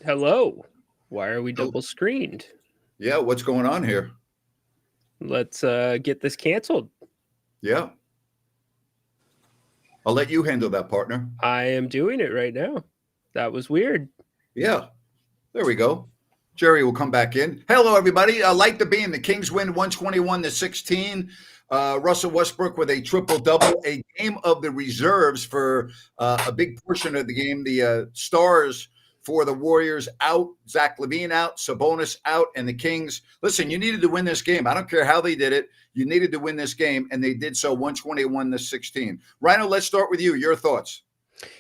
Hello. Why are we Oh, double screened? yeah, what's going on here? Let's get this canceled. Yeah. I'll let you handle that, partner. I am doing it right now. That was weird. Yeah. There we go. Jerry will come back in. Hello, everybody. Light the beam. The Kings win 121-16. Russell Westbrook with a triple-double, a game of the reserves for a big portion of the game. The stars for the Warriors out, Zach LaVine out, Sabonis out, and the Kings. Listen, you needed to win this game. I don't care how they did it. You needed to win this game, and they did so 121-16. Ryno, let's start with you. Your thoughts.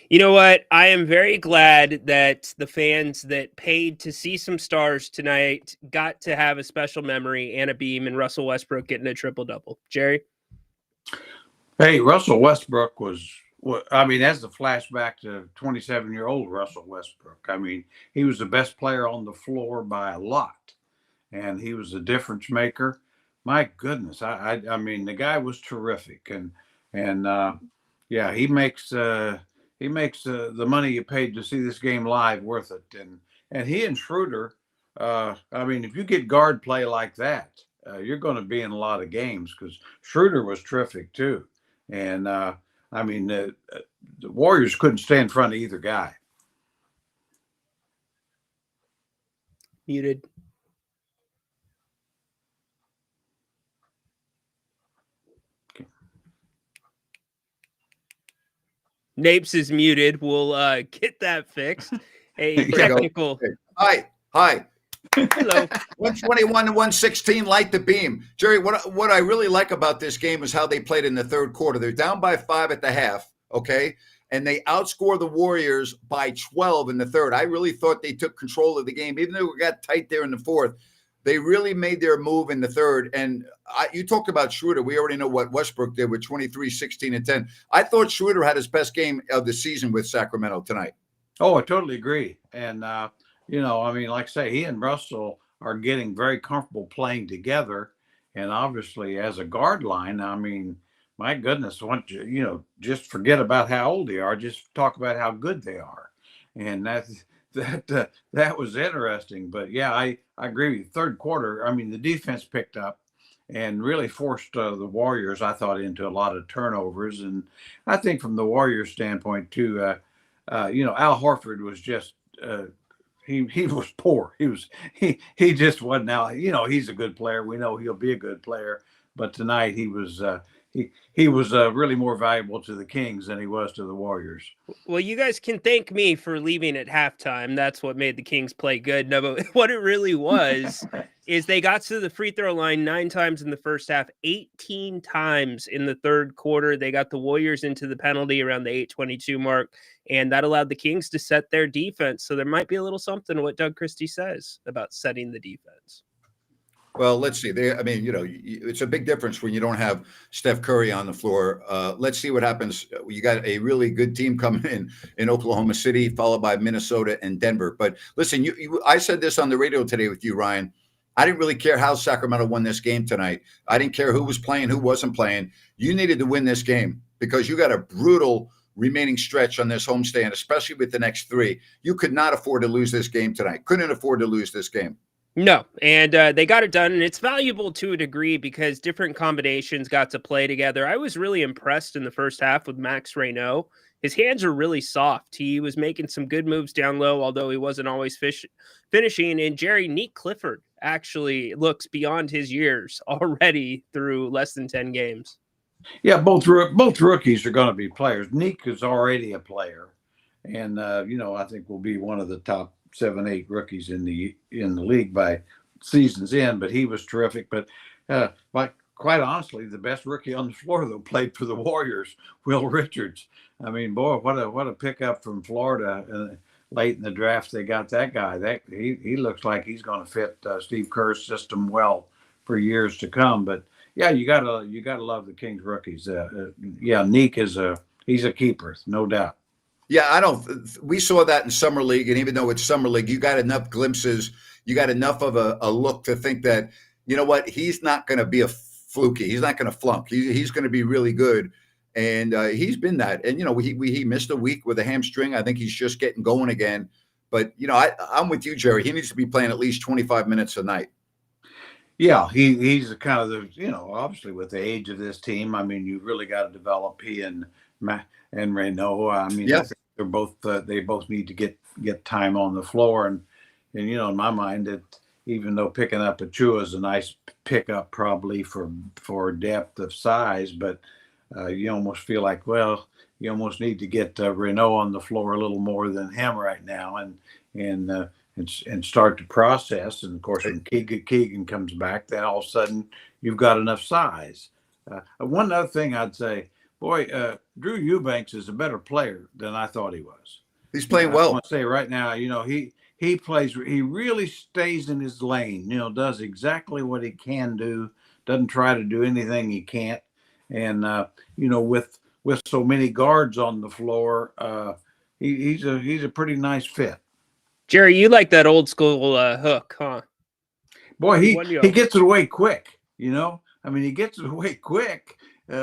You know what? I am very glad that the fans that paid to see some stars tonight got to have a special memory and a beam and Russell Westbrook getting a triple-double. Jerry? Hey, Russell Westbrook was, that's a flashback to 27-year-old Russell Westbrook. I mean, he was the best player on the floor by a lot, and he was a difference maker. My goodness, I mean, the guy was terrific, and he makes the money you paid to see this game live worth it. And he and Schroeder, if you get guard play like that, you're going to be in a lot of games because Schroeder was terrific too. And the Warriors couldn't stay in front of either guy. Muted. Napes is muted. We'll get that fixed. A technical. Hi. Hello. 121-116, light the beam. Jerry, what I really like about this game is how they played in the third quarter. They're down by 5 at the half, okay? And they outscore the Warriors by 12 in the third. I really thought they took control of the game, even though it got tight there in the fourth. They really made their move in the third. And you talked about Schroeder. We already know what Westbrook did with 23, 16, and 10. I thought Schroeder had his best game of the season with Sacramento tonight. Oh, I totally agree. And, like I say, he and Russell are getting very comfortable playing together. And obviously, as a guard line, my goodness, just forget about how old they are. Just talk about how good they are. And that was interesting. But, yeah, I agree with you. Third quarter, the defense picked up and really forced the Warriors, I thought, into a lot of turnovers. And I think from the Warriors standpoint, too, Al Horford was just he was poor. He just wasn't out. He's a good player. We know he'll be a good player. But tonight he was really more valuable to the Kings than he was to the Warriors. Well, you guys can thank me for leaving at halftime. That's what made the Kings play good. No, but what it really was is they got to the free throw line 9 times in the first half, 18 times in the third quarter. They got the Warriors into the penalty around the 8:22 mark, and that allowed the Kings to set their defense. So there might be a little something to what Doug Christie says about setting the defense. Well, let's see. It's a big difference when you don't have Steph Curry on the floor. Let's see what happens. You got a really good team coming in Oklahoma City, followed by Minnesota and Denver. But listen, I said this on the radio today with you, Ryan. I didn't really care how Sacramento won this game tonight. I didn't care who was playing, who wasn't playing. You needed to win this game because you got a brutal remaining stretch on this homestand, especially with the next 3. You could not afford to lose this game tonight. Couldn't afford to lose this game. No, and they got it done, and it's valuable to a degree because different combinations got to play together. I was really impressed in the first half with Max Ryno. His hands are really soft. He was making some good moves down low, although he wasn't always finishing. And Jerry, Neek Clifford actually looks beyond his years already through less than 10 games. Yeah, both rookies are going to be players. Neek is already a player, and I think will be one of the top 7-8 rookies in the league by season's end. But he was terrific. But quite honestly, the best rookie on the floor though played for the Warriors, Will Richards. What a pickup from Florida late in the draft. They got that guy. That he looks like he's going to fit Steve Kerr's system well for years to come. But yeah, you gotta love the Kings rookies. Neek he's a keeper, no doubt. Yeah, we saw that in Summer League, and even though it's Summer League, you got enough glimpses, you got enough of a look to think that, you know what, he's not going to be a fluky. He's not going to flunk. He's going to be really good, and he's been that. And, he missed a week with a hamstring. I think he's just getting going again. But, I'm with you, Jerry. He needs to be playing at least 25 minutes a night. Yeah, he's the kind of obviously with the age of this team, I mean, you really got to develop he and Ryno. I mean, I Yeah. think they're both they both need to get time on the floor, and in my mind, that even though picking up Achua is a nice pickup probably for depth of size, but you almost feel like, well, you almost need to get Ryno on the floor a little more than him right now, and start the process. And of course, when Keegan comes back, then all of a sudden you've got enough size. One other thing I'd say, boy, Drew Eubanks is a better player than I thought he was. He's playing well. I want to say right now, he plays. He really stays in his lane. Does exactly what he can do. Doesn't try to do anything he can't. And with so many guards on the floor, he's a pretty nice fit. Jerry, you like that old school hook, huh? Boy, he gets it away quick. I mean, he gets it away quick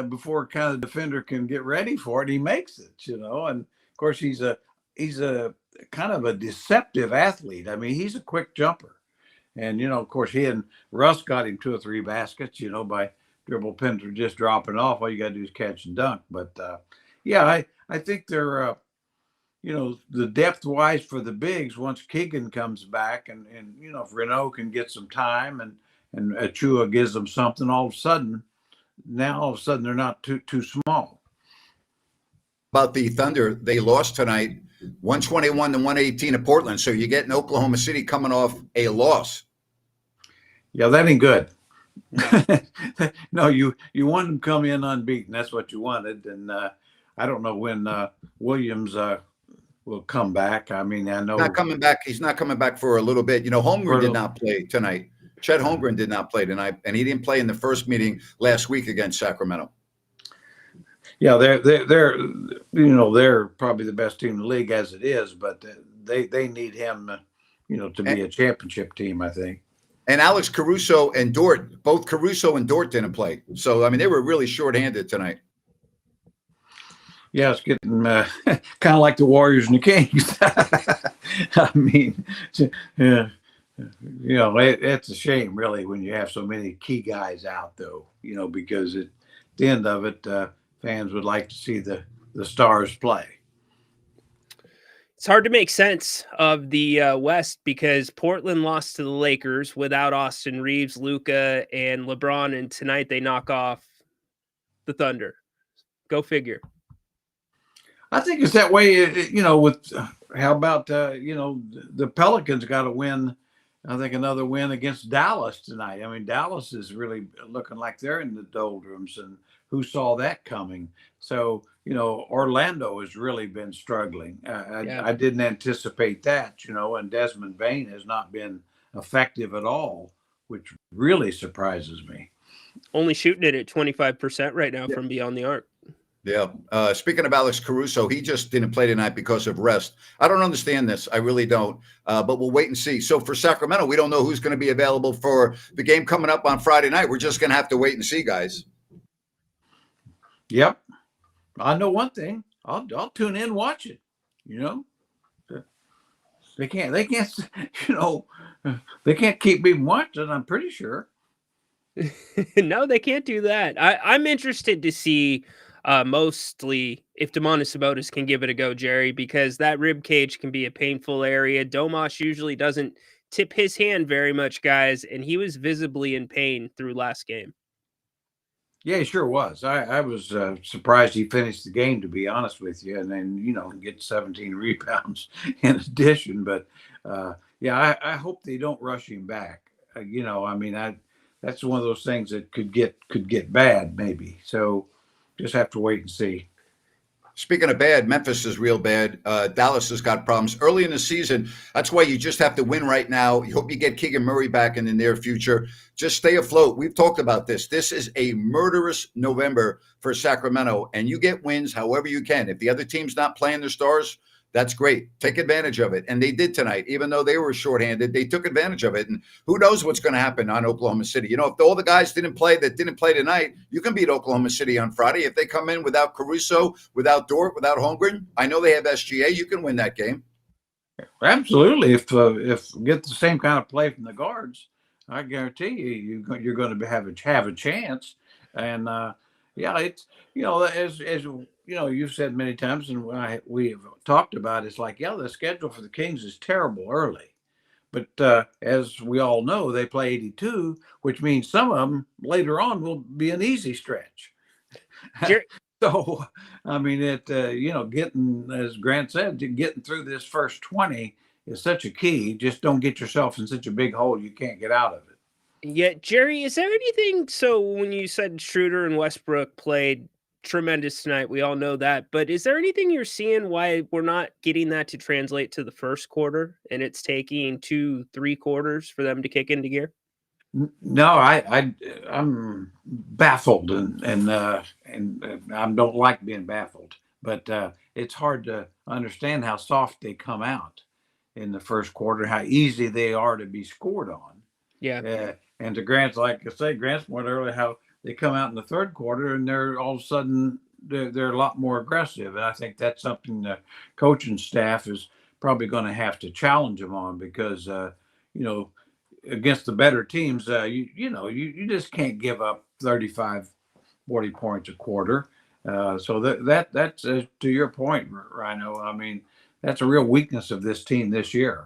before kind of the defender can get ready for it. He makes it. And of course he's a kind of a deceptive athlete. I mean, he's a quick jumper, and of course he and Russ got him 2 or 3 baskets. By dribble pins are just dropping off. All you got to do is catch and dunk. But yeah, I think they're. The depth wise for the bigs, once Keegan comes back and if Ryno can get some time and Achua gives them something, all of a sudden they're not too small. About the Thunder, they lost tonight 121-118 to Portland. So you get in Oklahoma City coming off a loss. Yeah, that ain't good. No, you wanted them to come in unbeaten. That's what you wanted. And I don't know when Williams will come back. I mean, I know not coming back. He's not coming back for a little bit. Holmgren did not play tonight. Chet Holmgren did not play tonight, and he didn't play in the first meeting last week against Sacramento. Yeah, they're probably the best team in the league as it is, but they need him, to be a championship team, I think. And Alex Caruso and Dort, both Caruso and Dort didn't play. So, I mean, they were really shorthanded tonight. Yeah, it's getting kind of like the Warriors and the Kings. I mean, yeah, it's a shame, really, when you have so many key guys out, though, because at the end of it, fans would like to see the stars play. It's hard to make sense of the West because Portland lost to the Lakers without Austin Reeves, Luka, and LeBron, and tonight they knock off the Thunder. Go figure. I think it's that way, with how about, the Pelicans got to win, I think another win against Dallas tonight. I mean, Dallas is really looking like they're in the doldrums, and who saw that coming? So, Orlando has really been struggling. I didn't anticipate that, and Desmond Bain has not been effective at all, which really surprises me. Only shooting it at 25% right now from beyond the arc. Yeah. Speaking of Alex Caruso, he just didn't play tonight because of rest. I don't understand this. I really don't. But we'll wait and see. So for Sacramento, we don't know who's going to be available for the game coming up on Friday night. We're just going to have to wait and see, guys. Yep. I know one thing. I'll tune in and watch it. They can't, they can't keep me watching, I'm pretty sure. No, they can't do that. I'm interested to see mostly if Domantas Sabonis can give it a go, Jerry, because that rib cage can be a painful area. Domas usually doesn't tip his hand very much, guys, and he was visibly in pain through last game. Yeah, he sure was. I was surprised he finished the game, to be honest with you, and then, get 17 rebounds in addition. But, I hope they don't rush him back. That's one of those things that could get bad, maybe. So just have to wait and see. Speaking of bad, Memphis is real bad. Dallas has got problems early in the season. That's why you just have to win right now. You hope you get Keegan Murray back in the near future. Just stay afloat. We've talked about this. This is a murderous November for Sacramento, and you get wins however you can. If the other team's not playing their stars, that's great. Take advantage of it. And they did tonight. Even though they were shorthanded, they took advantage of it. And who knows what's going to happen on Oklahoma City. If all the guys didn't play tonight, you can beat Oklahoma City on Friday. If they come in without Caruso, without Dort, without Holmgren, I know they have SGA. You can win that game. Absolutely. If get the same kind of play from the guards, I guarantee you're going to have a chance. And yeah, it's as you've said many times, and we have talked about, it's like, yeah, the schedule for the Kings is terrible early, but as we all know, they play 82, which means some of them later on will be an easy stretch. So, I mean, getting, as Grant said, getting through this first 20 is such a key. Just don't get yourself in such a big hole you can't get out of it. Yeah, Jerry, is there anything? So when you said Schroeder and Westbrook played tremendous tonight, we all know that. But is there anything you're seeing why we're not getting that to translate to the first quarter, and it's taking 2-3 quarters for them to kick into gear? No, I'm baffled, and I don't like being baffled, but it's hard to understand how soft they come out in the first quarter, how easy they are to be scored on. Yeah. And to Grant's, like I say, Grant's point earlier, how they come out in the third quarter and they're all of a sudden they're a lot more aggressive. And I think that's something the coaching staff is probably going to have to challenge them on, because against the better teams, you just can't give up 35, 40 points a quarter. So that's to your point, Ryno. I mean, that's a real weakness of this team this year.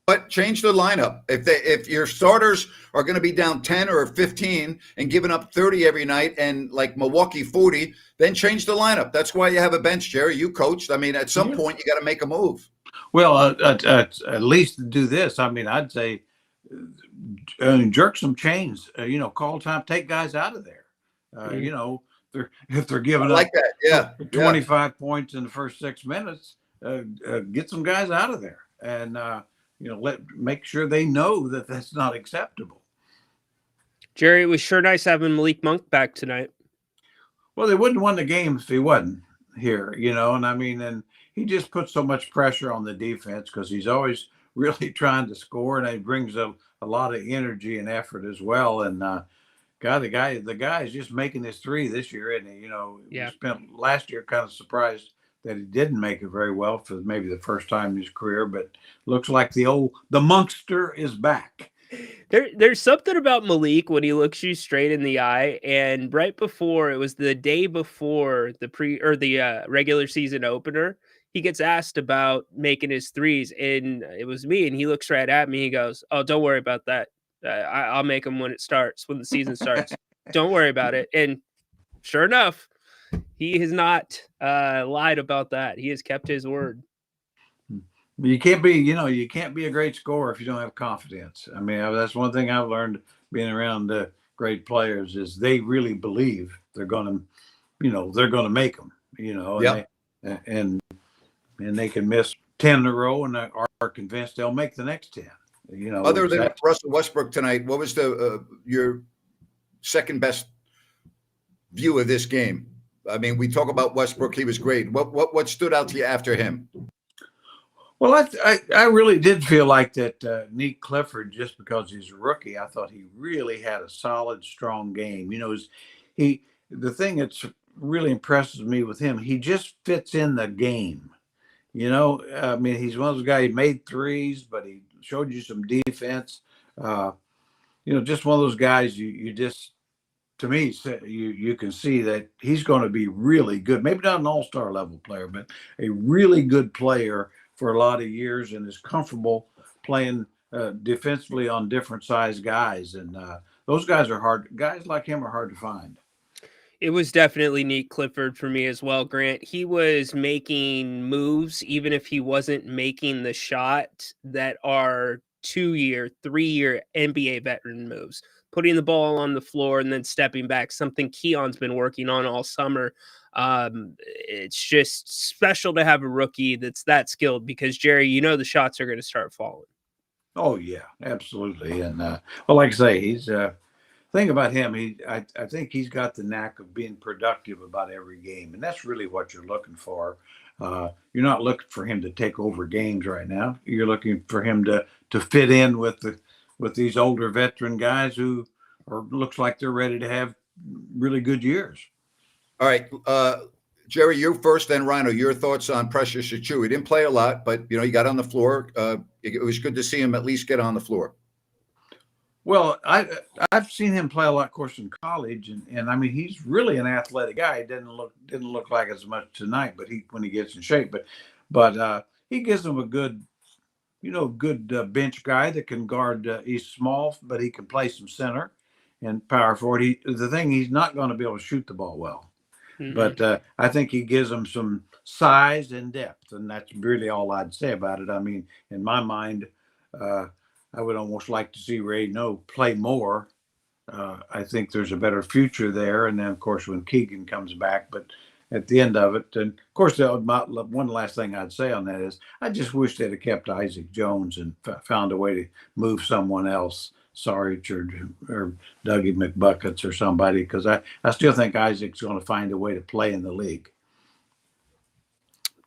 But change the lineup. If your starters are going to be down 10 or 15 and giving up 30 every night, and like Milwaukee 40, then change the lineup. That's why you have a bench, Jerry. You coached. I mean, at some point you got to make a move. Well, at least do this. I mean, I'd say jerk some chains. Call time, take guys out of there. If they're giving up that, 25 points in the first 6 minutes, get some guys out of there, and make sure they know that that's not acceptable. Jerry, it was sure nice having Malik Monk back tonight. Well, they wouldn't have won the game if he wasn't here, and I mean, and he just puts so much pressure on the defense because he's always really trying to score, and he brings a lot of energy and effort as well. And the guy is just making his three this year, isn't he? Yeah. We spent last year kind of surprised that he didn't make it very well for maybe the first time in his career, but looks like the Monkster is back. There's something about Malik when he looks you straight in the eye, and right before, it was the day before the regular season opener, he gets asked about making his threes, and it was me, and he looks right at me. He goes, "Oh, don't worry about that. I'll make them when the season starts. Don't worry about it." And sure enough, he has not lied about that. He has kept his word. You can't be a great scorer if you don't have confidence. I mean, that's one thing I've learned being around great players, is they really believe they're going to make them, and they can miss 10 in a row and are convinced they'll make the next 10. Other than Russell Westbrook tonight, what was your second best view of this game? I mean, we talk about Westbrook; he was great. What stood out to you after him? Well, I really did feel like that Nick Clifford, just because he's a rookie, I thought he really had a solid, strong game. The thing that's really impresses me with him, he just fits in the game. I mean, he's one of those guys, he made threes, but he showed you some defense. Just one of those guys you just, to me, you can see that he's going to be really good. Maybe not an all-star level player, but a really good player for a lot of years, and is comfortable playing defensively on different size guys. And those guys like him are hard to find. It was definitely Nick Clifford for me as well, Grant. He was making moves, even if he wasn't making the shot, that are 2-year, 3-year NBA veteran moves. Putting the ball on the floor and then stepping back, something Keon's been working on all summer. It's just special to have a rookie that's that skilled, because Jerry, the shots are going to start falling. Oh yeah, absolutely. And like I say, he's thing about him, I think he's got the knack of being productive about every game, and that's really what you're looking for. You're not looking for him to take over games right now. You're looking for him to fit in with these older veteran guys who looks like they're ready to have really good years. All right. Jerry, you first, then Ryno. Your thoughts on Precious Achiuwa? He didn't play a lot, but he got on the floor. It was good to see him at least get on the floor. Well, I've seen him play a lot, of course, in college, and I mean he's really an athletic guy. He didn't look like as much tonight, but when he gets in shape, but he gives them a good bench guy that can guard. He's small, but he can play some center and power forward. He's not going to be able to shoot the ball well, but I think he gives them some size and depth, and that's really all I'd say about it. I mean, in my mind, I would almost like to see Ryno play more. I think there's a better future there, and then of course when Keegan comes back, but. At the end of it, and of course, one last thing I'd say on that is I just wish they'd have kept Isaac Jones and found a way to move someone else, Sarge or Dougie McBuckets or somebody, because I still think Isaac's going to find a way to play in the league.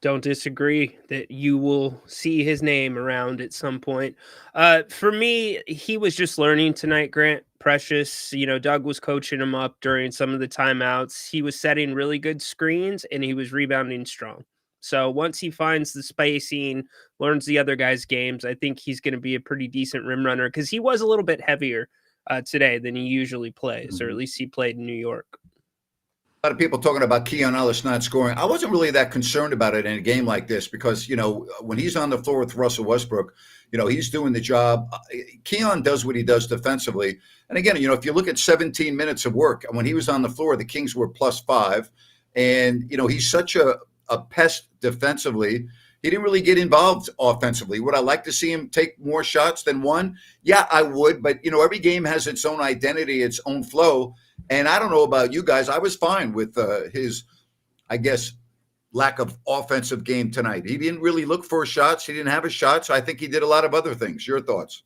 Don't disagree that you will see his name around at some point. For me, he was just learning tonight, Grant. Precious, Doug was coaching him up during some of the timeouts. He was setting really good screens and he was rebounding strong. So once he finds the spacing, learns the other guys' games, I think he's going to be a pretty decent rim runner because he was a little bit heavier today than he usually plays, or at least he played in New York. A lot of people talking about Keon Ellis not scoring. I wasn't really that concerned about it in a game like this because, when he's on the floor with Russell Westbrook, he's doing the job. Keon does what he does defensively. And again, if you look at 17 minutes of work, when he was on the floor, the Kings were +5. And, he's such a pest defensively. He didn't really get involved offensively. Would I like to see him take more shots than one? Yeah, I would. But, every game has its own identity, its own flow. And I don't know about you guys. I was fine with his, I guess, lack of offensive game tonight. He didn't really look for shots. He didn't have a shot. So I think he did a lot of other things. Your thoughts?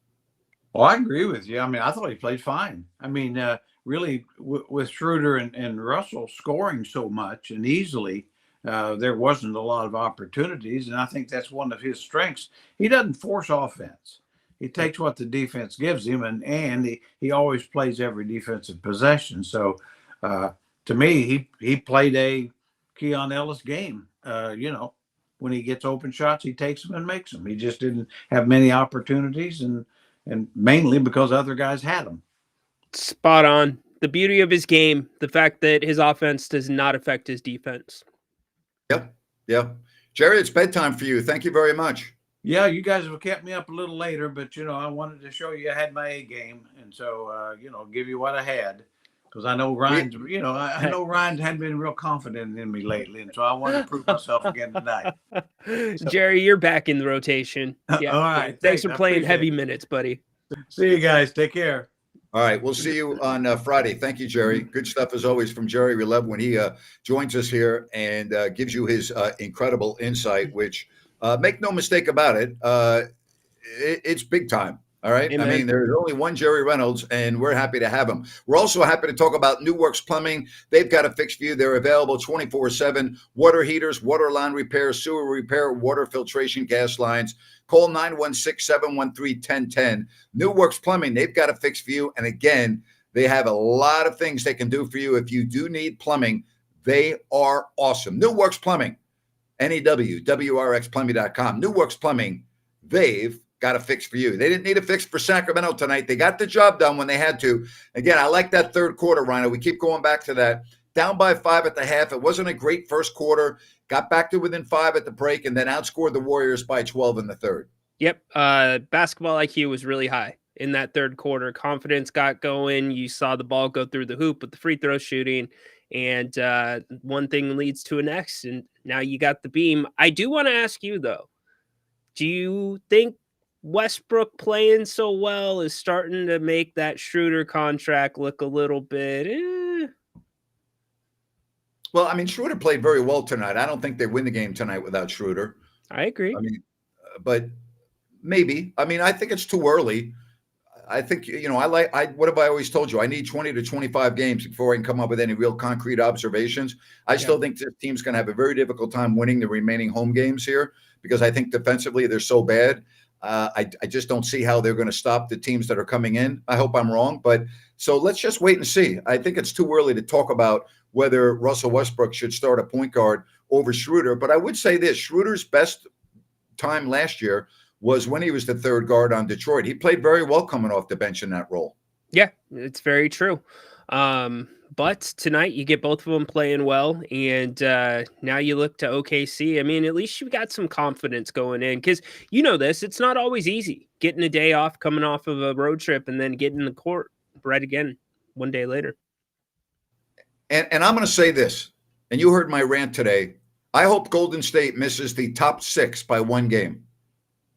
Well, I agree with you. I mean, I thought he played fine. I mean, really, with Schroeder and Russell scoring so much and easily, there wasn't a lot of opportunities. And I think that's one of his strengths. He doesn't force offense. He takes what the defense gives him, and he always plays every defensive possession. So, to me, he played a Keon Ellis game. When he gets open shots, he takes them and makes them. He just didn't have many opportunities, and mainly because other guys had them. Spot on. The beauty of his game, the fact that his offense does not affect his defense. Yep. Jerry, it's bedtime for you. Thank you very much. Yeah, you guys have kept me up a little later, but, I wanted to show you I had my A game. And so, give you what I had. Because I know Ryan's, I know Ryan hadn't been real confident in me lately. And so I want to prove myself again tonight. So, Jerry, you're back in the rotation. Yeah. All right. Thanks for playing heavy minutes, buddy. See you guys. Take care. All right. We'll see you on Friday. Thank you, Jerry. Good stuff as always from Jerry. We love when he joins us here and gives you his incredible insight, which make no mistake about it, it's big time. All right. Amen. I mean, there's only one Jerry Reynolds, and we're happy to have him. We're also happy to talk about New Works Plumbing. They've got a fix for you. They're available 24/7. Water heaters, water line repair, sewer repair, water filtration, gas lines. Call 916-713-1010. New Works Plumbing, they've got a fix for you. And again, they have a lot of things they can do for you. If you do need plumbing, they are awesome. New Works Plumbing, NEW-WRXplumbing.com. New Works Plumbing, they've got a fix for you. They didn't need a fix for Sacramento tonight. They got the job done when they had to. Again, I like that third quarter, Ryno. We keep going back to that. Down by 5 at the half. It wasn't a great first quarter. Got back to within 5 at the break and then outscored the Warriors by 12 in the third. Yep. Basketball IQ was really high in that third quarter. Confidence got going. You saw the ball go through the hoop with the free throw shooting. And one thing leads to a next. And now you got the beam. I do want to ask you, though, do you think Westbrook playing so well is starting to make that Schroeder contract look a little bit? Well, I mean, Schroeder played very well tonight. I don't think they win the game tonight without Schroeder. I agree. I mean, but maybe. I mean, I think it's too early. I think, what have I always told you? I need 20 to 25 games before I can come up with any real concrete observations. I still think this team's going to have a very difficult time winning the remaining home games here because I think defensively they're so bad. I just don't see how they're going to stop the teams that are coming in. I hope I'm wrong. But so let's just wait and see. I think it's too early to talk about whether Russell Westbrook should start a point guard over Schroeder. But I would say this: Schroeder's best time last year was when he was the third guard on Detroit. He played very well coming off the bench in that role. Yeah, it's very true. But tonight you get both of them playing well, and now you look to OKC. I mean, at least you got some confidence going in, because you know this. It's not always easy getting a day off, coming off of a road trip, and then getting in the court right again one day later. And I'm going to say this, and you heard my rant today. I hope Golden State misses the top 6 by 1 game.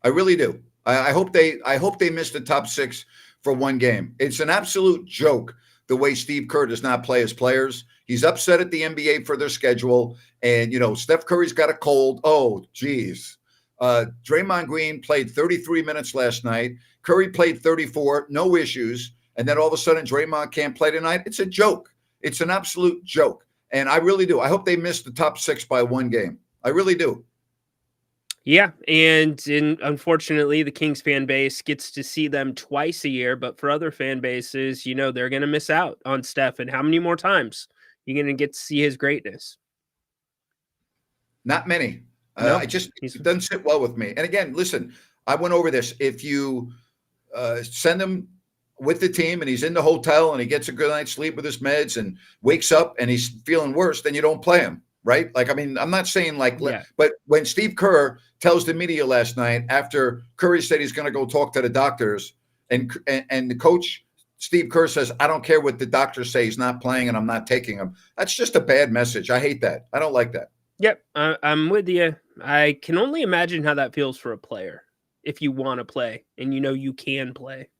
I really do. I hope they miss the top 6 for 1 game. It's an absolute joke the way Steve Kerr does not play his players. He's upset at the NBA for their schedule. And, Steph Curry's got a cold. Oh, geez. Draymond Green played 33 minutes last night. Curry played 34, no issues. And then all of a sudden, Draymond can't play tonight. It's a joke. It's an absolute joke. And I really do. I hope they miss the top 6 by 1 game. I really do. Yeah, and unfortunately, the Kings fan base gets to see them twice a year, but for other fan bases, they're going to miss out on Steph. And how many more times you're going to get to see his greatness? Not many. Nope. It doesn't sit well with me. And again, listen, I went over this. If you send him with the team and he's in the hotel and he gets a good night's sleep with his meds and wakes up and he's feeling worse, then you don't play him. Right? Like, I mean, I'm not saying but when Steve Kerr tells the media last night after Curry said he's going to go talk to the doctors and the coach, Steve Kerr, says, I don't care what the doctors say, he's not playing and I'm not taking him. That's just a bad message. I hate that. I don't like that. Yep. I'm with you. I can only imagine how that feels for a player if you want to play and you can play.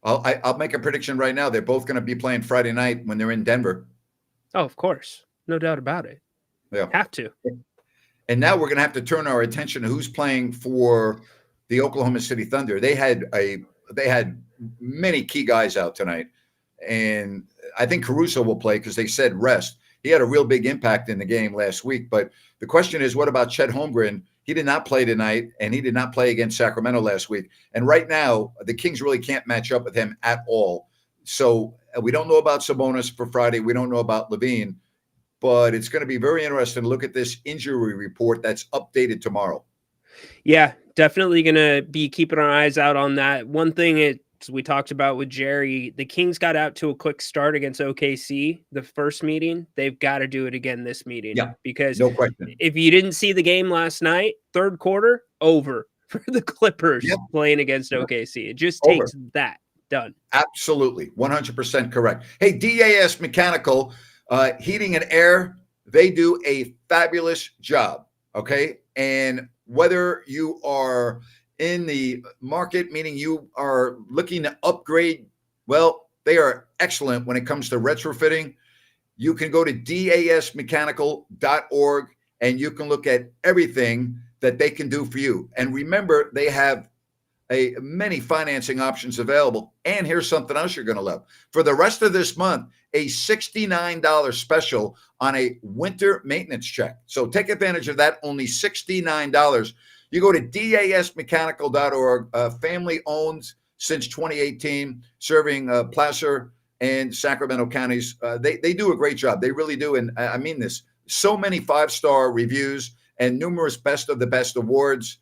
I'll make a prediction right now. They're both going to be playing Friday night when they're in Denver. Oh, of course. No doubt about it. Yeah. Have to. And now we're going to have to turn our attention to who's playing for the Oklahoma City Thunder. They had many key guys out tonight. And I think Caruso will play because they said rest. He had a real big impact in the game last week. But the question is, what about Chet Holmgren? He did not play tonight, and he did not play against Sacramento last week. And right now, the Kings really can't match up with him at all. So we don't know about Sabonis for Friday. We don't know about Levine. But it's going to be very interesting to look at this injury report that's updated tomorrow. Yeah, definitely going to be keeping our eyes out on that. One thing we talked about with Jerry, the Kings got out to a quick start against OKC the first meeting. They've got to do it again this meeting. Yeah, because no question. If you didn't see the game last night, third quarter, over for the Clippers playing against OKC. It just takes that. Done. Absolutely. 100% correct. Hey, DAS Mechanical, heating and air, they do a fabulous job. Okay. And whether you are in the market, meaning you are looking to upgrade, well, they are excellent when it comes to retrofitting. You can go to dasmechanical.org and you can look at everything that they can do for you. And remember, they have many financing options available. And here's something else you're going to love. For the rest of this month, a $69 special on a winter maintenance check. So take advantage of that, only $69. You go to dasmechanical.org, family owned since 2018, serving Placer and Sacramento counties. They do a great job. They really do. And I mean this, so many 5-star reviews and numerous best of the best awards.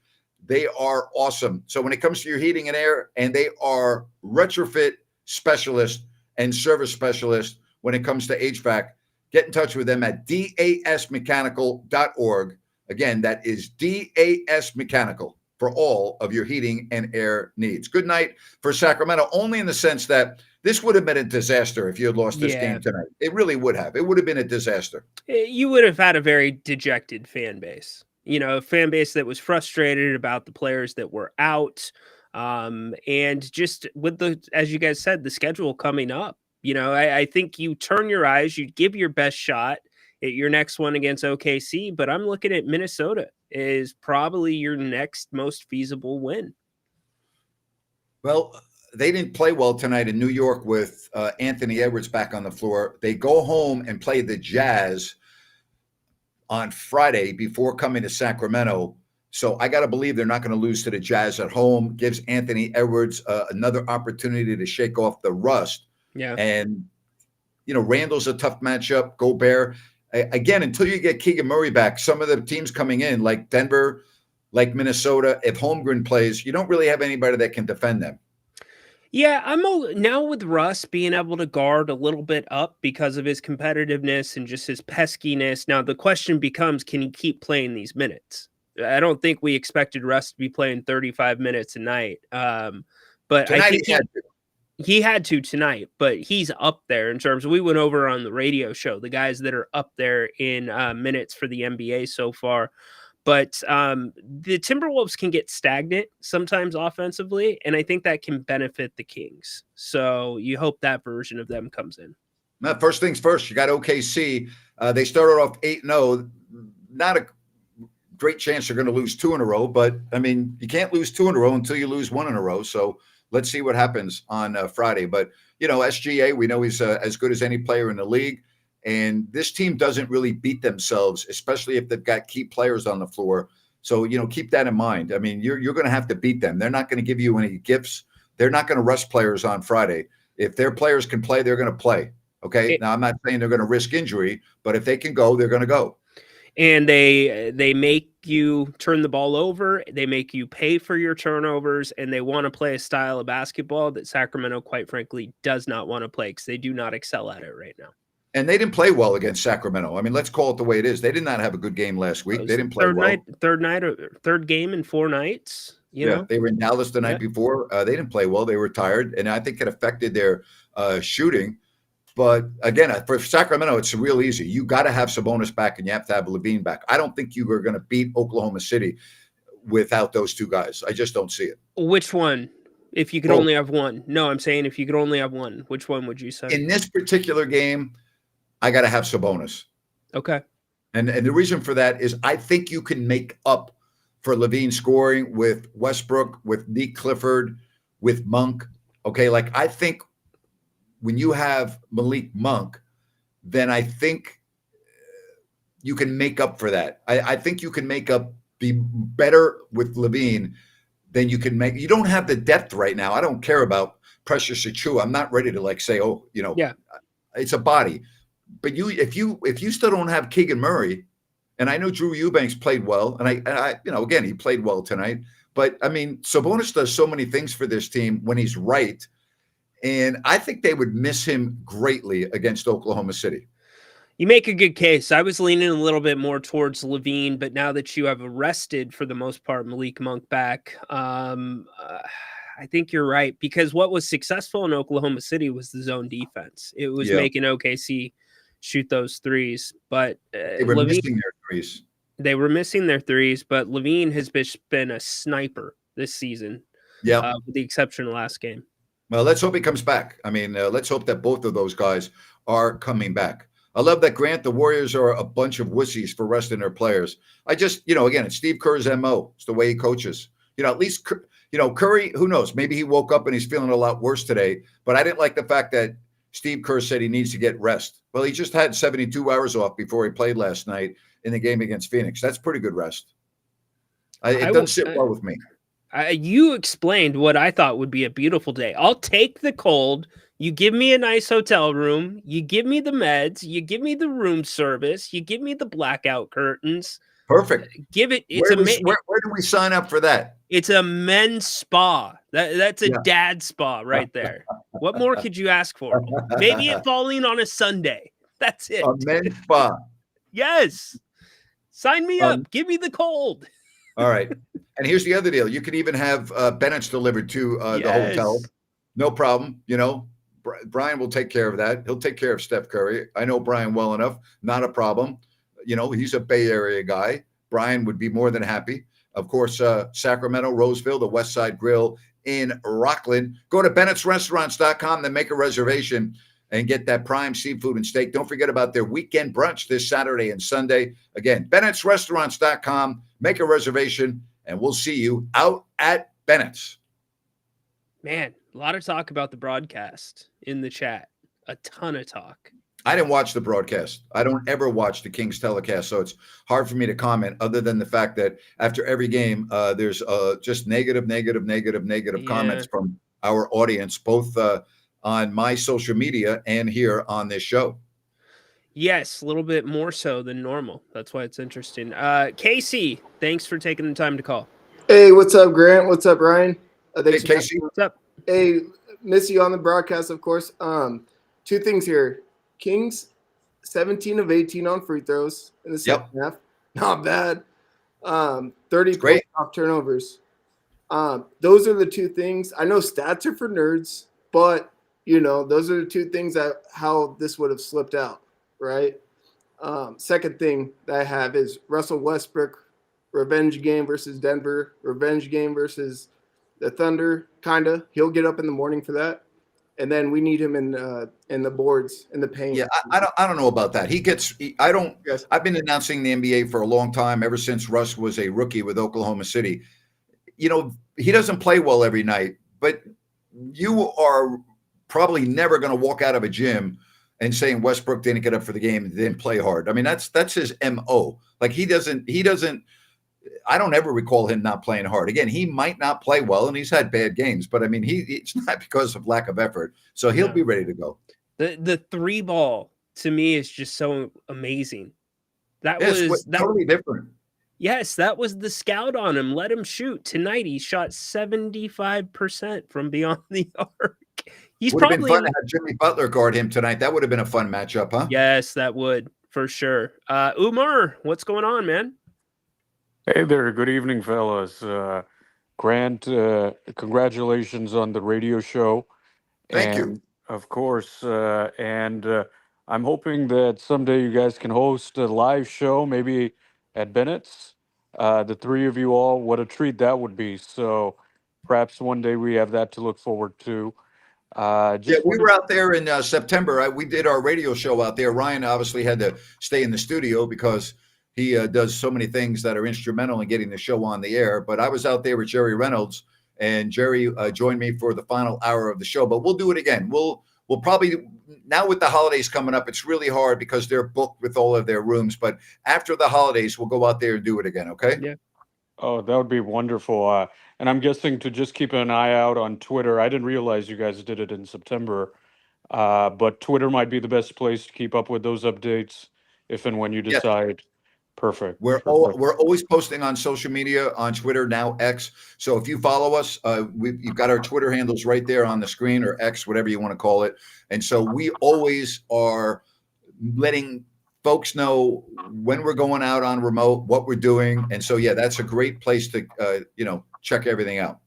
They are awesome. So when it comes to your heating and air, and they are retrofit specialists and service specialists when it comes to HVAC, get in touch with them at dasmechanical.org. Again, that is DAS Mechanical for all of your heating and air needs. Good night for Sacramento, only in the sense that this would have been a disaster if you had lost this game tonight. It really would have. It would have been a disaster. You would have had a very dejected fan base. A fan base that was frustrated about the players that were out. And just with as you guys said, the schedule coming up, I think you turn your eyes, you give your best shot at your next one against OKC, but I'm looking at Minnesota is probably your next most feasible win. Well, they didn't play well tonight in New York with Anthony Edwards back on the floor. They go home and play the Jazz on Friday before coming to Sacramento. So I got to believe they're not going to lose to the Jazz at home. Gives Anthony Edwards another opportunity to shake off the rust. Yeah. And, Randall's a tough matchup. Gobert. again, until you get Keegan Murray back, some of the teams coming in, like Denver, like Minnesota, if Holmgren plays, you don't really have anybody that can defend them. Yeah, now with Russ being able to guard a little bit up because of his competitiveness and just his peskiness. Now the question becomes, can he keep playing these minutes? I don't think we expected Russ to be playing 35 minutes a night. But Tonight I think he had to tonight, but he's up there in terms of, we went over on the radio show, the guys that are up there in minutes for the NBA so far. But the Timberwolves can get stagnant sometimes offensively, and I think that can benefit the Kings. So you hope that version of them comes in. Now, first things first, you got OKC. They started off 8-0. Not a great chance they're going to lose 2 in a row, but I mean, you can't lose 2 in a row until you lose 1 in a row. So let's see what happens on Friday. But, you know, SGA, we know he's as good as any player in the league. And this team doesn't really beat themselves, especially if they've got key players on the floor. So, you know, keep that in mind. I mean, you're going to have to beat them. They're not going to give you any gifts. They're not going to rest players on Friday. If their players can play, they're going to play. Okay. Now, I'm not saying they're going to risk injury, but if they can go, they're going to go. And they make you turn the ball over. They make you pay for your turnovers, and they want to play a style of basketball that Sacramento, quite frankly, does not want to play because they do not excel at it right now. And they didn't play well against Sacramento. I mean, let's call it the way it is. They did not have a good game last week. They didn't play well. Third game in 4 nights. You know? They were in Dallas the night before. They didn't play well. They were tired, and I think it affected their shooting. But again, for Sacramento, it's real easy. You got to have Sabonis back, and you have to have Levine back. I don't think you are going to beat Oklahoma City without those 2 guys. I just don't see it. Which one? If you could only have one. No, I'm saying if you could only have one, which one would you say? In this particular game, I got to have Sabonis. Okay. And the reason for that is I think you can make up for Levine scoring with Westbrook, with Nick Clifford, with Monk. Okay, like I think when you have Malik Monk, then I think you can make up for that. I think you can be better with Levine than you can make. You don't have the depth right now. I don't care about Precious Achiuwa. I'm not ready to say, it's a body. But if you still don't have Keegan Murray, and I know Drew Eubanks played well, and I again, he played well tonight. But I mean, Sabonis does so many things for this team when he's right, and I think they would miss him greatly against Oklahoma City. You make a good case. I was leaning a little bit more towards Levine, but now that you have arrested for the most part Malik Monk back, I think you're right, because what was successful in Oklahoma City was the zone defense. It was making OKC shoot those threes, but they were missing their threes. They were missing their threes, but Levine has been a sniper this season. Yeah, with the exception of last game. Well, let's hope he comes back. I mean, let's hope that both of those guys are coming back. I love that, Grant. The Warriors are a bunch of wussies for resting their players. I just, again, it's Steve Kerr's MO. It's the way he coaches. At least, Curry, who knows? Maybe he woke up and he's feeling a lot worse today. But I didn't like the fact that Steve Kerr said he needs to get rest. Well, he just had 72 hours off before he played last night in the game against Phoenix. That's pretty good rest. It doesn't sit well with me. You explained what I thought would be a beautiful day. I'll take the cold. You give me a nice hotel room. You give me the meds. You give me the room service. You give me the blackout curtains. Perfect. Give it. Where do we sign up for that? It's a men's spa. That's a dad spa right there. What more could you ask for? Maybe it falling on a Sunday. That's it. A men's spa. Yes. Sign me up. Give me the cold. All right. And here's the other deal. You can even have Bennett's delivered to the hotel. No problem. Brian will take care of that. He'll take care of Steph Curry. I know Brian well enough. Not a problem. He's a Bay Area guy. Brian would be more than happy. Of course, Sacramento, Roseville, the West Side Grill in Rockland. Go to Bennett'sRestaurants.com, then make a reservation and get that prime seafood and steak. Don't forget about their weekend brunch this Saturday and Sunday. Again, Bennett'sRestaurants.com, make a reservation, and we'll see you out at Bennett's. Man, a lot of talk about the broadcast in the chat. A ton of talk. I didn't watch the broadcast. I don't ever watch the Kings telecast, so it's hard for me to comment other than the fact that after every game, there's just negative comments from our audience, both on my social media and here on this show. Yes, a little bit more so than normal. That's why it's interesting. Casey, thanks for taking the time to call. Hey, what's up, Grant? What's up, Ryan? Thanks Hey, for Casey. What's up? Hey, miss you on the broadcast, of course. Two things here. Kings, 17 of 18 on free throws in the second half. Not bad. 30 Great. off turnovers. Those are the two things. I know stats are for nerds, but those are the two things that how this would have slipped out, right? Second thing that I have is Russell Westbrook revenge game versus Denver, revenge game versus the Thunder. Kinda, he'll get up in the morning for that, and then we need him in the boards in the paint. Yeah, I don't know about that. Yes. I've been announcing the NBA for a long time, ever since Russ was a rookie with Oklahoma City. He doesn't play well every night, but you are probably never going to walk out of a gym and saying Westbrook didn't get up for the game and didn't play hard. I mean, that's his MO. Like he doesn't. I don't ever recall him not playing hard. Again, he might not play well, and he's had bad games, but I mean, it's not because of lack of effort. So he'll be ready to go. The three ball to me is just so amazing. That was totally different. Yes, that was the scout on him. Let him shoot. Tonight he shot 75% from beyond the arc. He's would probably have been fun to have Jimmy Butler guard him tonight. That would have been a fun matchup, huh? Yes, that would for sure. Umar, what's going on, man? Hey there. Good evening, fellas. Grant, congratulations on the radio show. Thank you. And of course, I'm hoping that someday you guys can host a live show, maybe at Bennett's. The three of you all, what a treat that would be. So perhaps one day we have that to look forward to. We were out there in September. We did our radio show out there. Ryan obviously had to stay in the studio because he does so many things that are instrumental in getting the show on the air. But I was out there with Jerry Reynolds, and Jerry joined me for the final hour of the show. But we'll do it again. We'll probably, now with the holidays coming up, it's really hard because they're booked with all of their rooms. But after the holidays, we'll go out there and do it again. Okay? Yeah. Oh, that would be wonderful. And I'm guessing to just keep an eye out on Twitter. I didn't realize you guys did it in September, but Twitter might be the best place to keep up with those updates if and when you decide. Perfect. We're always posting on social media, on Twitter, now X. So if you follow us, you've got our Twitter handles right there on the screen, or X, whatever you want to call it. And so we always are letting folks know when we're going out on remote, what we're doing. And so, yeah, that's a great place to, check everything out.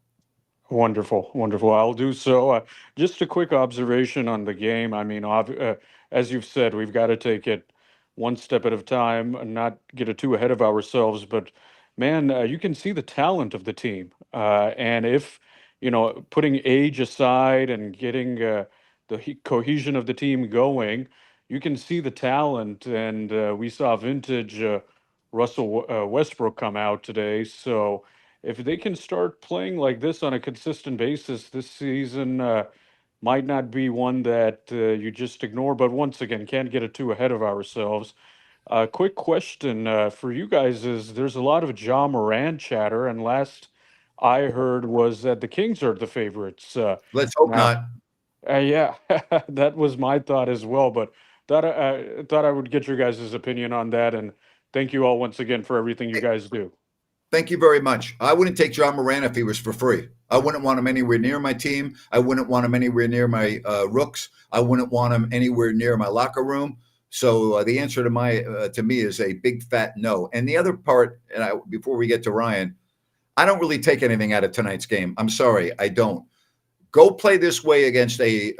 Wonderful. I'll do so. Just a quick observation on the game. I mean, as you've said, we've got to take it one step at a time and not get it too ahead of ourselves. But man, you can see the talent of the team. And if, putting age aside and getting the cohesion of the team going, you can see the talent. And we saw vintage Russell Westbrook come out today. So if they can start playing like this on a consistent basis, this season might not be one that you just ignore. But once again, can't get it too ahead of ourselves. Quick question for you guys is: there's a lot of Ja Morant chatter, and last I heard was that the Kings are the favorites. Let's hope now- not. Yeah, that was my thought as well. But thought I would get your guys' opinion on that. And thank you all once again for everything you guys do. Thank you very much. I wouldn't take John Moran if he was for free. I wouldn't want him anywhere near my team. I wouldn't want him anywhere near my rooks. I wouldn't want him anywhere near my locker room. So the answer to me is a big fat no. And the other part, before we get to Ryan, I don't really take anything out of tonight's game. I'm sorry, I don't. Go play this way against a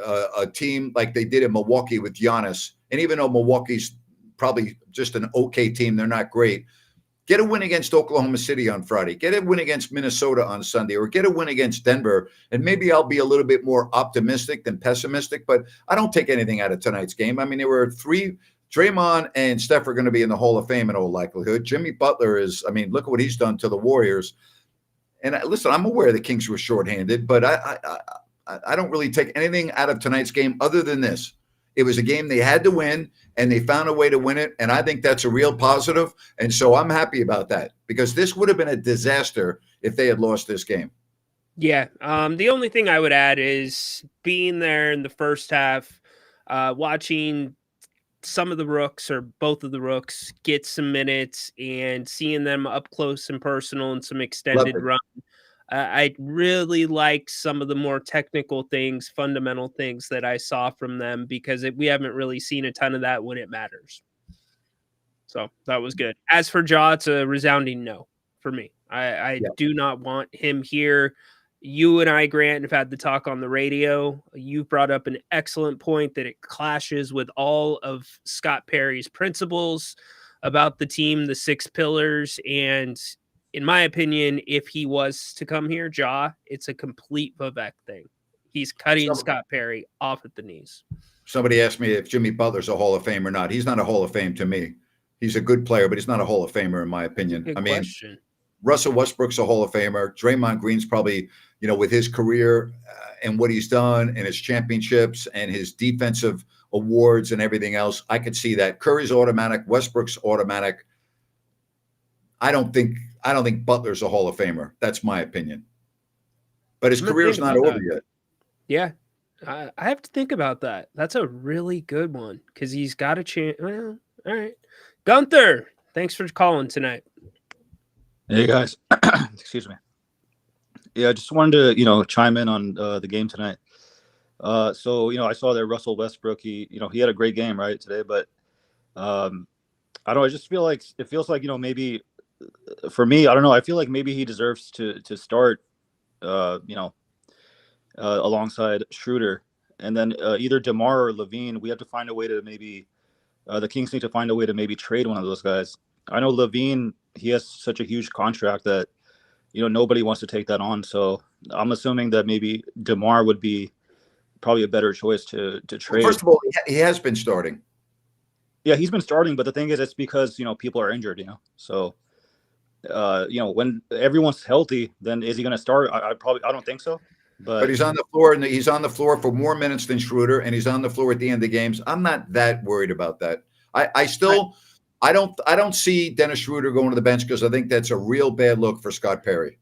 team like they did in Milwaukee with Giannis. And even though Milwaukee's probably just an okay team, they're not great. Get a win against Oklahoma City on Friday. Get a win against Minnesota on Sunday, or get a win against Denver. And maybe I'll be a little bit more optimistic than pessimistic, but I don't take anything out of tonight's game. I mean, there were three. Draymond and Steph are going to be in the Hall of Fame in all likelihood. Jimmy Butler look at what he's done to the Warriors. And listen, I'm aware the Kings were shorthanded, but I don't really take anything out of tonight's game other than this. It was a game they had to win, and they found a way to win it. And I think that's a real positive. And so I'm happy about that, because this would have been a disaster if they had lost this game. Yeah. The only thing I would add is being there in the first half, watching some of the rooks or both of the rooks get some minutes and seeing them up close and personal and some extended it. run. I really liked some of the more technical things, fundamental things that I saw from them because we haven't really seen a ton of that when it matters. So that was good. As for Ja, it's a resounding no for me. I do not want him here. You and I, Grant, have had the talk on the radio. You brought up an excellent point that it clashes with all of Scott Perry's principles about the team, the 6 pillars. And in my opinion, if he was to come here, Ja, it's a complete Vivek thing. He's cutting Scott Perry off at the knees. Somebody asked me if Jimmy Butler's a Hall of Fame or not. He's not a Hall of Fame to me. He's a good player, but he's not a Hall of Famer in my opinion. Good question. Russell Westbrook's a Hall of Famer. Draymond Green's probably, with his career and what he's done and his championships and his defensive awards and everything else, I could see that. Curry's automatic. Westbrook's automatic. I don't think Butler's a Hall of Famer. That's my opinion. But his career's not over yet. Yeah. I have to think about that. That's a really good one because he's got a chance. Well, all right. Gunther, thanks for calling tonight. Hey, guys. Excuse me. Yeah, I just wanted to, chime in on the game tonight. So, I saw that Russell Westbrook, he had a great game, right, today. But I don't know. I just feel like it feels like, maybe for me, I don't know. I feel like maybe he deserves to start, alongside Schroeder. And then either DeMar or Levine, we have to find a way to maybe the Kings need to find a way to maybe trade one of those guys. I know Levine, he has such a huge contract that, nobody wants to take that on. So I'm assuming that maybe DeMar would be probably a better choice to trade. Well, first of all, he has been starting. Yeah, he's been starting, but the thing is, it's because, people are injured, So, when everyone's healthy, then is he going to start? I don't think so. But he's on the floor, and he's on the floor for more minutes than Schroeder, and he's on the floor at the end of the games. I'm not that worried about that. I don't see Dennis Schroeder going to the bench because I think that's a real bad look for Scott Perry.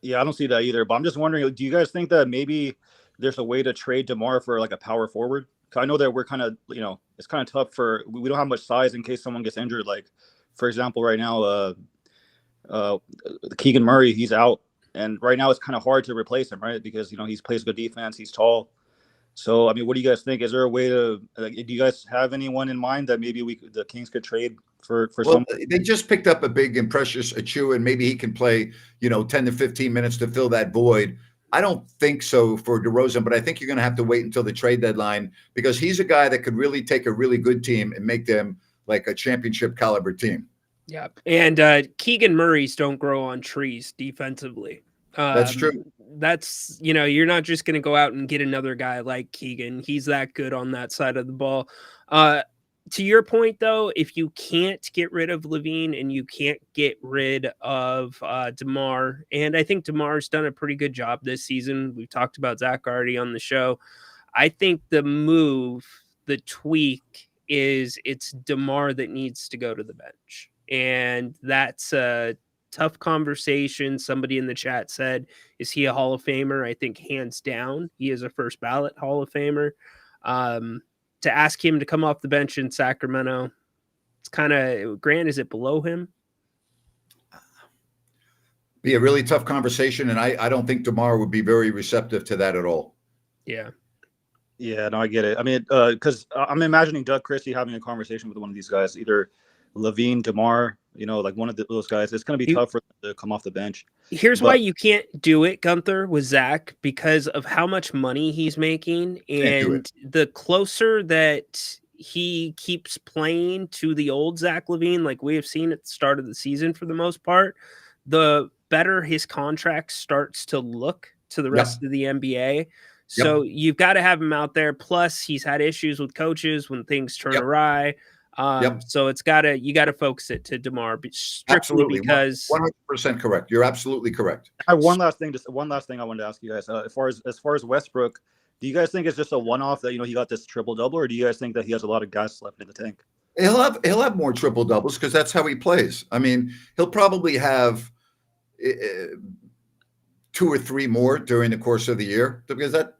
Yeah, I don't see that either. But I'm just wondering, do you guys think that maybe there's a way to trade DeMar for like a power forward? I know that we're kind of, it's kind of tough we don't have much size in case someone gets injured. Like, for example, right now, Keegan Murray, he's out. And right now it's kind of hard to replace him, right? Because, he plays good defense. He's tall. So, I mean, what do you guys think? Is there a way to do you guys have anyone in mind that maybe the Kings could trade for someone? They just picked up a big and precious Achua, and maybe he can play, 10 to 15 minutes to fill that void. I don't think so for DeRozan, but I think you're going to have to wait until the trade deadline because he's a guy that could really take a really good team and make them like a championship caliber team. Yeah. And Keegan Murray's don't grow on trees defensively. That's true. That's, you're not just going to go out and get another guy like Keegan. He's that good on that side of the ball. To your point, though, if you can't get rid of Levine and you can't get rid of DeMar, and I think DeMar's done a pretty good job this season. We've talked about Zach already on the show. I think the tweak is it's DeMar that needs to go to the bench. And that's a tough conversation. Somebody in the chat said, is he a Hall of Famer? I think hands down, he is a first ballot Hall of Famer. To ask him to come off the bench in Sacramento, it's kind of, Grant, is it below him? Be a really tough conversation, and I don't think DeMar would be very receptive to that at all. Yeah. Yeah, no, I get it. I mean, because I'm imagining Doug Christie having a conversation with one of these guys, either Levine, DeMar, like one of those guys. It's going to be tough for them to come off the bench. Here's why you can't do it, Gunther, with Zach, because of how much money he's making. And the closer that he keeps playing to the old Zach LaVine, like we have seen at the start of the season for the most part, the better his contract starts to look to the rest of the NBA. So you've got to have him out there. Plus, he's had issues with coaches when things turn awry. So you got to focus it to DeMar strictly because 100% correct. You're absolutely correct. I have one last thing I wanted to ask you guys. As far as Westbrook, do you guys think it's just a one-off that he got this triple-double, or do you guys think that he has a lot of gas left in the tank? He'll have more triple doubles because that's how he plays. I mean, he'll probably have 2 or 3 more during the course of the year because that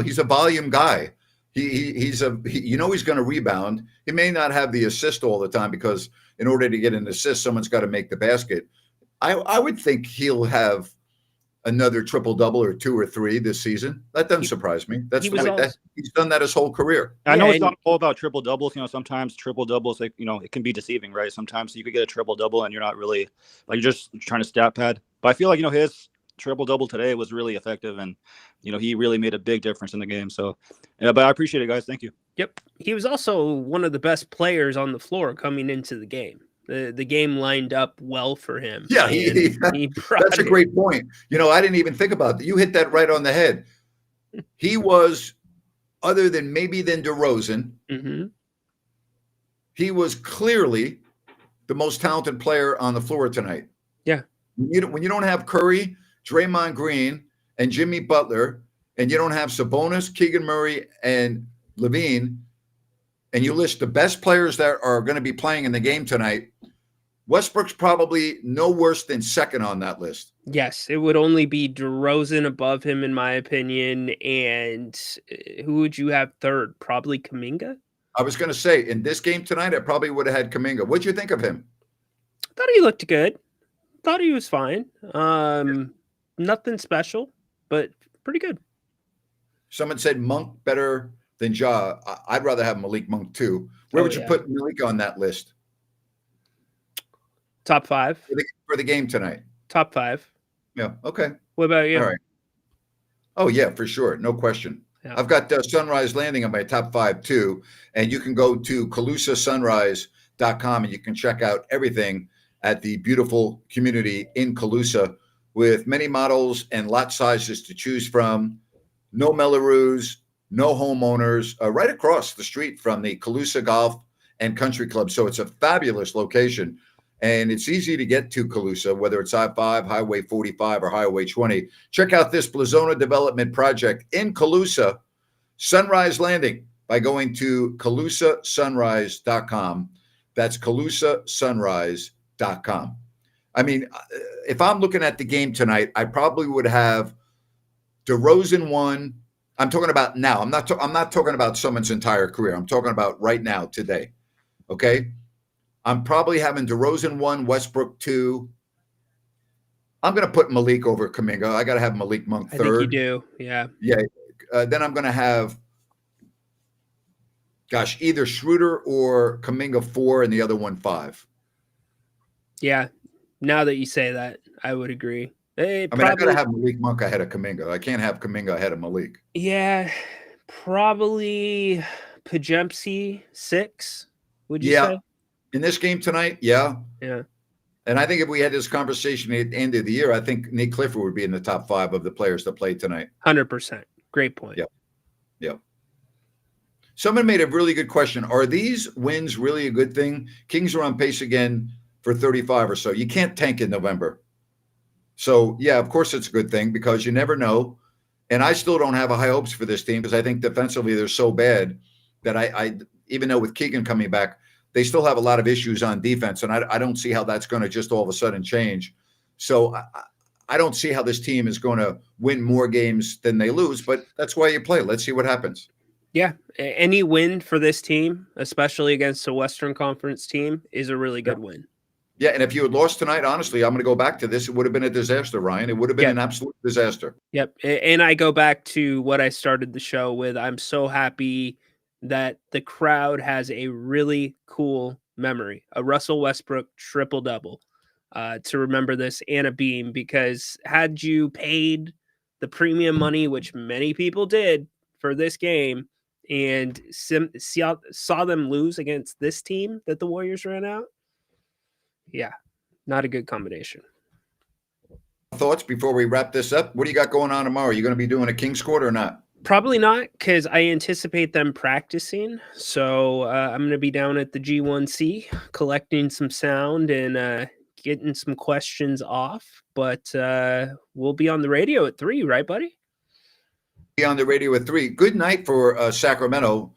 he's a volume guy. He's going to rebound. He may not have the assist all the time because in order to get an assist, someone's got to make the basket. I would think he'll have another triple-double or 2 or 3 this season. That doesn't surprise me. He's done that his whole career. I know it's not all about triple doubles. Sometimes triple doubles, like, it can be deceiving, right? Sometimes you could get a triple double and you're not really, like, you're just trying to stat pad. But I feel like, his triple double today was really effective, and he really made a big difference in the game. So, yeah, but I appreciate it, guys. Thank you. Yep, he was also one of the best players on the floor coming into the game. The game lined up well for him. Yeah, that's a great point. I didn't even think about that. You hit that right on the head. He was, other than DeRozan, he was clearly the most talented player on the floor tonight. Yeah. When you don't have Curry, Draymond Green, and Jimmy Butler, and you don't have Sabonis, Keegan Murray, and Levine, and you list the best players that are going to be playing in the game tonight, Westbrook's probably no worse than second on that list. Yes, it would only be DeRozan above him, in my opinion. And who would you have third? Probably Kuminga? I was going to say, in this game tonight, I probably would have had Kuminga. What'd you think of him? Thought he looked good. Thought he was fine. Nothing special, but pretty good. Someone said Monk better than Ja. I'd rather have Malik Monk too. Where would you put Malik on that list? Top 5 for the game tonight. Top 5. Yeah. Okay. What about you? All right. Oh yeah, for sure, no question. Yeah. I've got Sunrise Landing on my top 5 too, and you can go to CalusaSunrise.com and you can check out everything at the beautiful community in Calusa with many models and lot sizes to choose from. No Mellorews, no homeowners, right across the street from the Calusa Golf and Country Club. So it's a fabulous location. And it's easy to get to Calusa, whether it's I-5, Highway 45, or Highway 20. Check out this Blazona development project in Calusa, Sunrise Landing, by going to CalusaSunrise.com. That's CalusaSunrise.com. I mean, if I'm looking at the game tonight, I probably would have DeRozan 1. I'm talking about now. I'm not talking about someone's entire career. I'm talking about right now, today. Okay? I'm probably having DeRozan 1, Westbrook 2. I'm going to put Malik over Kuminga. I got to have Malik Monk third. I think you do, yeah. Yeah. Then I'm going to have, either Schroeder or Kuminga 4 and the other one 5. Yeah. Now that you say that, I would agree. I got to have Malik Monk ahead of Kuminga. I can't have Kuminga ahead of Malik. Yeah. Probably Pajemski 6, would you say? In this game tonight, yeah. Yeah. And I think if we had this conversation at the end of the year, I think Nate Clifford would be in the top 5 of the players that played tonight. 100%. Great point. Yep. Yep. Someone made a really good question. Are these wins really a good thing? Kings are on pace again for 35 or so. You can't tank in November. So, yeah, of course it's a good thing because you never know. And I still don't have high hopes for this team because I think defensively they're so bad that I even though with Keegan coming back, they still have a lot of issues on defense, and I don't see how that's going to just all of a sudden change. So I don't see how this team is going to win more games than they lose, but that's why you play. Let's see what happens. Yeah, any win for this team, especially against a Western Conference team, is a really good win. Yeah, and if you had lost tonight, honestly, I'm going to go back to this. It would have been a disaster, Ryan. It would have been an absolute disaster. Yep, and I go back to what I started the show with. I'm so happy that the crowd has a really cool memory, a Russell Westbrook triple-double, to remember this, and a beam, because had you paid the premium money, which many people did for this game, and saw them lose against this team that the Warriors ran out, yeah, not a good combination. Thoughts before we wrap this up? What do you got going on tomorrow? Are you going to be doing a King's Court or not? Probably not, because I anticipate them practicing. So I'm going to be down at the G1C collecting some sound and getting some questions off. But we'll be on the radio at 3, right, buddy? Be on the radio at 3. Good night for Sacramento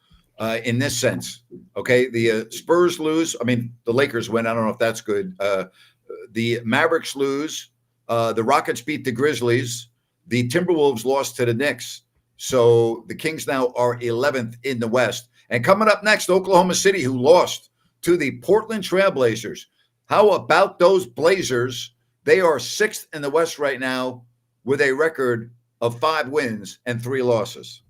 in this sense. Okay, the Spurs lose. I mean, the Lakers win. I don't know if that's good. The Mavericks lose. The Rockets beat the Grizzlies. The Timberwolves lost to the Knicks. So the Kings now are 11th in the West. And coming up next, Oklahoma City, who lost to the Portland Trailblazers. How about those Blazers? They are 6th in the West right now with a record of 5 wins and 3 losses.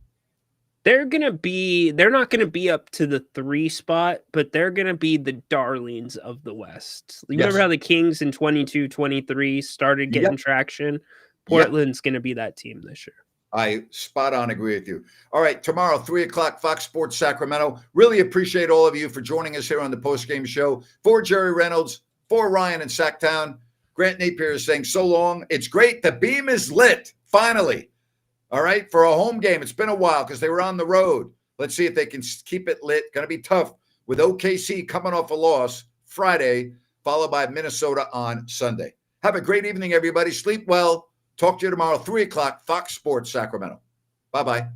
They're not gonna be up to the 3 spot, but they're gonna be the darlings of the West. You remember Yes. how the Kings in 22-23 started getting traction? Portland's gonna be that team this year. I spot on agree with you. All right, tomorrow, 3 o'clock, Fox Sports Sacramento. Really appreciate all of you for joining us here on the postgame show. For Jerry Reynolds, for Ryan in Sacktown, Grant Napier is saying so long. It's great. The beam is lit, finally. All right, for a home game. It's been a while because they were on the road. Let's see if they can keep it lit. Going to be tough with OKC coming off a loss Friday, followed by Minnesota on Sunday. Have a great evening, everybody. Sleep well. Talk to you tomorrow, 3 o'clock, Fox Sports Sacramento. Bye-bye.